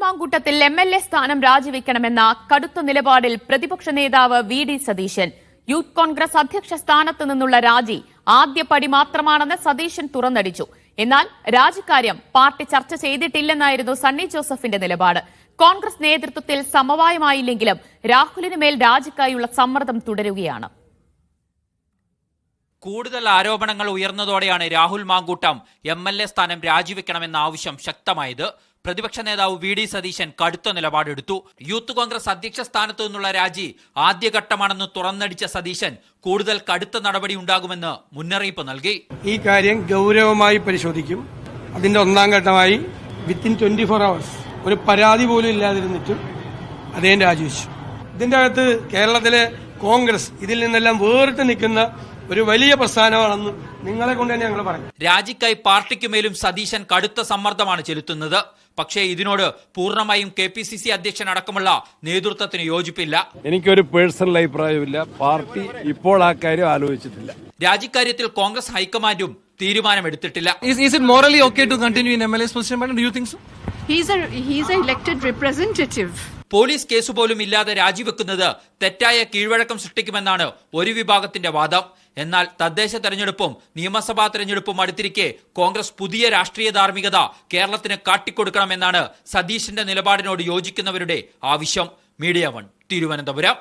Mamkootathil MLA സ്ഥാനം രാജിവെക്കണമെന്ന കടുത്ത നിലപാടിൽ പ്രതിപക്ഷ നേതാവ് VD സതീശൻ. യൂത്ത് കോൺഗ്രസ് അധ്യക്ഷ സ്ഥാനത്ത് നിന്നുള്ള രാജി ആദ്യപടി മാത്രമാണെന്ന് സതീശൻ തുറന്നടിച്ചു. എന്നാൽ രാജിക്കാര്യം പാർട്ടി ചർച്ച ചെയ്തിട്ടില്ലെന്നായിരുന്നു സണ്ണി ജോസഫിന്റെ നിലപാട്. കോൺഗ്രസ് നേതൃത്വത്തിൽ സമവായമായില്ലെങ്കിലും രാഹുലിന് മേൽ രാജിക്കായുള്ള സമ്മർദ്ദം തുടരുകയാണ്. കൂടുതൽ ആരോപണങ്ങൾ ഉയർന്നതോടെയാണ് രാഹുൽ മാങ്കൂട്ടം MLA സ്ഥാനം രാജിവെക്കണമെന്ന ആവശ്യം ശക്തമായത്. പ്രതിപക്ഷ നേതാവ് VD സതീശൻ കടുത്ത നിലപാടെടുത്തു. യൂത്ത് കോൺഗ്രസ് അധ്യക്ഷ സ്ഥാനത്തു നിന്നുള്ള രാജി ആദ്യഘട്ടമാണെന്ന് തുറന്നടിച്ച സതീശൻ കൂടുതൽ കടുത്ത നടപടി ഉണ്ടാകുമെന്ന് മുന്നറിയിപ്പ് നൽകി. ഈ കാര്യം ഗൗരവമായി പരിശോധിക്കും. അതിന്റെ ഒന്നാം ഘട്ടമായി വിത്തിൻ 24 hours ഒരു പരാതി പോലും ഇല്ലാതിരുന്നിട്ടും അദ്ദേഹം രാജിവെച്ചു. ഇതിന്റെ അകത്ത് കേരളത്തിലെ കോൺഗ്രസ് ഇതിൽ നിന്നെല്ലാം വേറിട്ട് നിൽക്കുന്ന ഒരു വലിയ പ്രസ്ഥാനമാണെന്ന് നിങ്ങളെ കൊണ്ട് തന്നെ ഞങ്ങൾ പറയും. രാജിക്കായി പാർട്ടിക്കുമേലും സതീശൻ കടുത്ത സമ്മർദ്ദമാണ് ചെലുത്തുന്നത്. പക്ഷേ ഇതിനോട് പൂർണ്ണമായും KPCC അധ്യക്ഷൻ അടക്കമുള്ള നേതൃത്വത്തിന് യോജിപ്പില്ല. എനിക്കൊരു പേഴ്സണൽ അഭിപ്രായമില്ല. പാർട്ടി ഇപ്പോൾ ആ കാര്യം ആലോചിച്ചിട്ടില്ല. രാജിക്കാര്യത്തിൽ Congress ഹൈക്കമാൻഡും തീരുമാനമെടുത്തിട്ടില്ല. Is it morally okay to continue in MLA's position? Do you think so? He's an elected representative. Police case പോലും ഇല്ലാതെ രാജിവെക്കുന്നത് തെറ്റായ കീഴ്വഴക്കം സൃഷ്ടിക്കുമെന്നാണ് ഒരു വിഭാഗത്തിന്റെ വാദം. എന്നാൽ തദ്ദേശ തെരഞ്ഞെടുപ്പും നിയമസഭാ തെരഞ്ഞെടുപ്പും അടുത്തിരിക്കെ കോൺഗ്രസ് പുതിയ രാഷ്ട്രീയ ധാർമ്മികത കേരളത്തിന് കാട്ടിക്കൊടുക്കണമെന്നാണ് സതീശന്റെ നിലപാടിനോട് യോജിക്കുന്നവരുടെ ആവശ്യം. മീഡിയ 1 തിരുവനന്തപുരം.